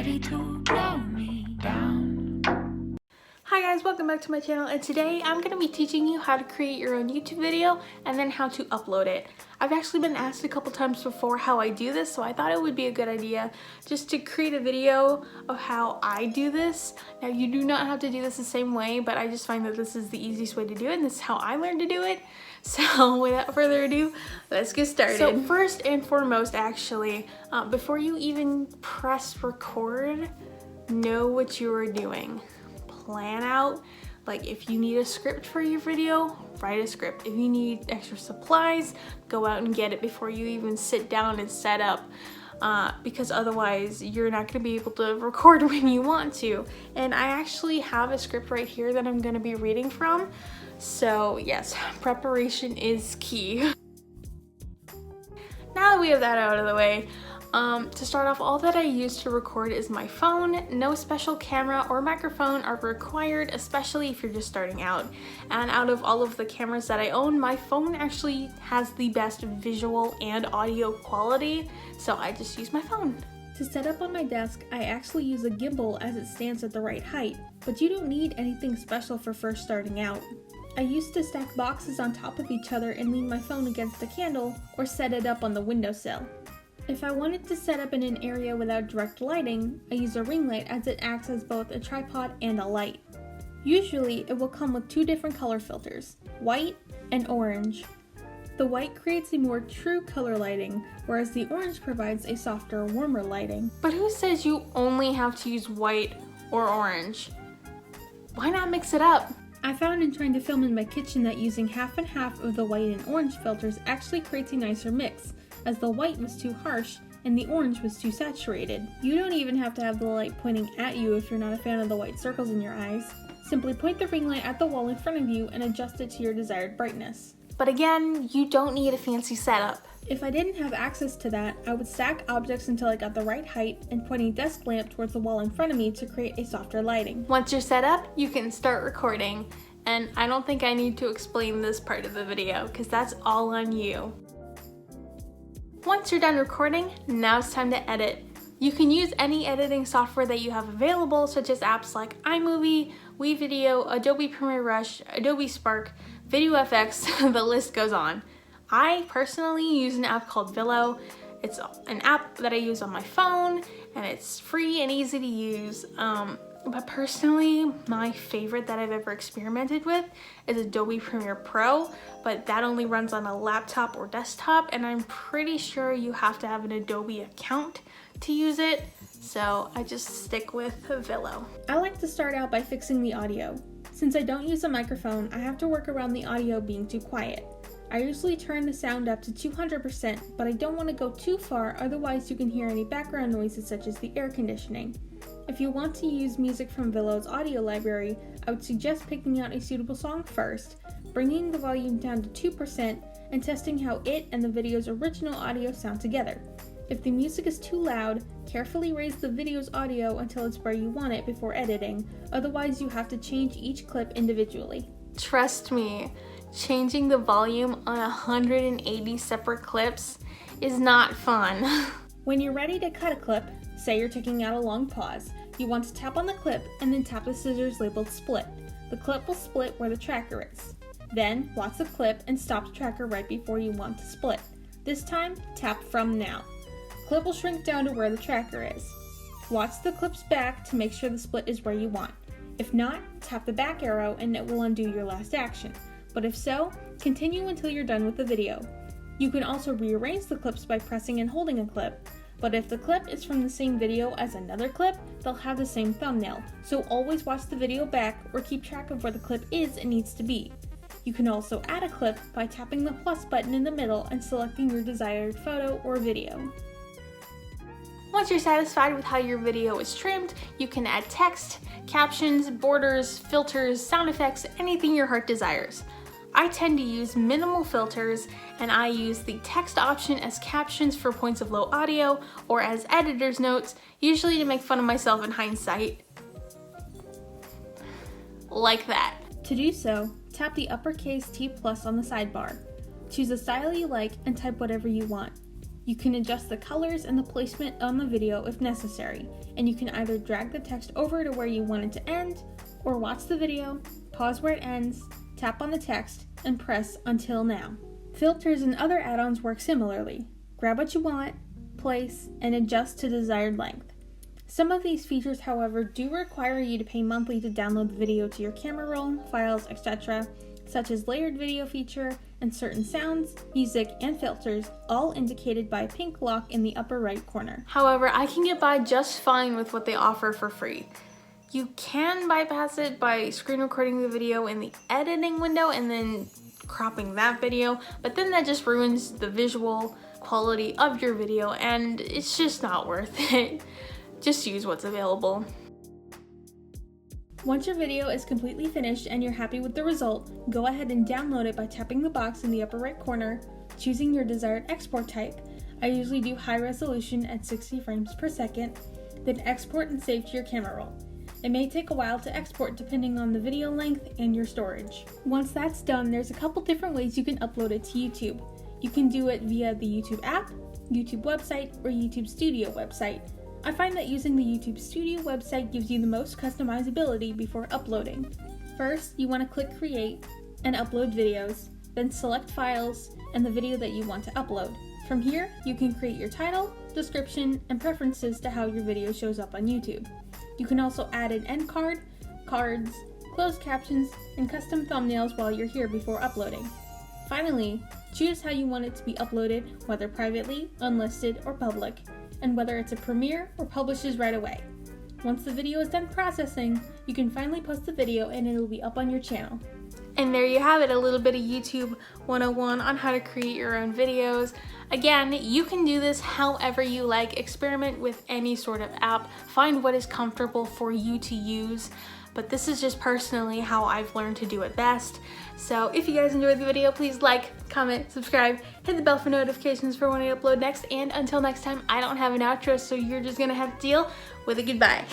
ready to blow me down. Hi guys, welcome back to my channel, and today I'm going to be teaching you how to create your own YouTube video and then how to upload it. I've actually been asked a couple times before how I do this, so I thought it would be a good idea just to create a video of how I do this. Now you do not have to do this the same way, but I just find that this is the easiest way to do it, and this is how I learned to do it. So without further ado, let's get started. So first and foremost, actually, before you even press record, know what you are doing. Plan out, like if you need a script for your video, write a script. If you need extra supplies, go out and get it before you even sit down and set up, because otherwise you're not going to be able to record when you want to. And I actually have a script right here that I'm going to be reading from. So yes, preparation is key. Now that we have that out of the way, to start off, all that I use to record is my phone. No special camera or microphone are required, especially if you're just starting out. And out of all of the cameras that I own, my phone actually has the best visual and audio quality, so I just use my phone. To set up on my desk, I actually use a gimbal as it stands at the right height, but you don't need anything special for first starting out. I used to stack boxes on top of each other and lean my phone against the candle or set it up on the windowsill. If I wanted to set up in an area without direct lighting, I use a ring light as it acts as both a tripod and a light. Usually, it will come with two different color filters, white and orange. The white creates a more true color lighting, whereas the orange provides a softer, warmer lighting. But who says you only have to use white or orange? Why not mix it up? I found in trying to film in my kitchen that using half and half of the white and orange filters actually creates a nicer mix, as the white was too harsh and the orange was too saturated. You don't even have to have the light pointing at you if you're not a fan of the white circles in your eyes. Simply point the ring light at the wall in front of you and adjust it to your desired brightness. But again, you don't need a fancy setup. If I didn't have access to that, I would stack objects until I got the right height and point a desk lamp towards the wall in front of me to create a softer lighting. Once you're set up, you can start recording. And I don't think I need to explain this part of the video because that's all on you. Once you're done recording, now it's time to edit. You can use any editing software that you have available, such as apps like iMovie, WeVideo, Adobe Premiere Rush, Adobe Spark, VideoFX, the list goes on. I personally use an app called Vilo. It's an app that I use on my phone, and it's free and easy to use. But personally, my favorite that I've ever experimented with is Adobe Premiere Pro, but that only runs on a laptop or desktop, and I'm pretty sure you have to have an Adobe account to use it, so I just stick with Vilo. I like to start out by fixing the audio. Since I don't use a microphone, I have to work around the audio being too quiet. I usually turn the sound up to 200%, but I don't want to go too far, otherwise you can hear any background noises such as the air conditioning. If you want to use music from Vilo's audio library, I would suggest picking out a suitable song first, bringing the volume down to 2%, and testing how it and the video's original audio sound together. If the music is too loud, carefully raise the video's audio until it's where you want it before editing, otherwise you have to change each clip individually. Trust me, changing the volume on 180 separate clips is not fun. When you're ready to cut a clip, say you're taking out a long pause, you want to tap on the clip and then tap the scissors labeled split. The clip will split where the tracker is. Then watch the clip and stop the tracker right before you want to split. This time, tap from now. The clip will shrink down to where the tracker is. Watch the clip's back to make sure the split is where you want. If not, tap the back arrow and it will undo your last action. But if so, continue until you're done with the video. You can also rearrange the clips by pressing and holding a clip. But if the clip is from the same video as another clip, they'll have the same thumbnail, so always watch the video back or keep track of where the clip is and needs to be. You can also add a clip by tapping the plus button in the middle and selecting your desired photo or video. Once you're satisfied with how your video is trimmed, you can add text, captions, borders, filters, sound effects, anything your heart desires. I tend to use minimal filters, and I use the text option as captions for points of low audio or as editor's notes, usually to make fun of myself in hindsight. Like that. To do so, tap the uppercase T+ on the sidebar. Choose a style you like and type whatever you want. You can adjust the colors and the placement on the video if necessary, and you can either drag the text over to where you want it to end, or watch the video, pause where it ends, tap on the text, and press Until Now. Filters and other add-ons work similarly. Grab what you want, place, and adjust to desired length. Some of these features, however, do require you to pay monthly to download the video to your camera roll, files, etc., such as layered video feature and certain sounds, music, and filters, all indicated by a pink lock in the upper right corner. However, I can get by just fine with what they offer for free. You can bypass it by screen recording the video in the editing window and then cropping that video, but then that just ruins the visual quality of your video and it's just not worth it. Just use what's available. Once your video is completely finished and you're happy with the result, go ahead and download it by tapping the box in the upper right corner, choosing your desired export type. I usually do high resolution at 60 frames per second, then export and save to your camera roll. It may take a while to export depending on the video length and your storage. Once that's done, there's a couple different ways you can upload it to YouTube. You can do it via the YouTube app, YouTube website, or YouTube Studio website. I find that using the YouTube Studio website gives you the most customizability before uploading. First, you want to click Create and Upload Videos, then select Files and the video that you want to upload. From here, you can create your title, description, and preferences to how your video shows up on YouTube. You can also add an end card, cards, closed captions, and custom thumbnails while you're here before uploading. Finally, choose how you want it to be uploaded, whether privately, unlisted, or public, and whether it's a premiere or publishes right away. Once the video is done processing, you can finally post the video and it'll be up on your channel. And there you have it, a little bit of YouTube 101 on how to create your own videos. Again, you can do this however you like, experiment with any sort of app, find what is comfortable for you to use. But this is just personally how I've learned to do it best. So if you guys enjoyed the video, please like, comment, subscribe, hit the bell for notifications for when I upload next, and until next time, I don't have an outro, so you're just gonna have to deal with a goodbye.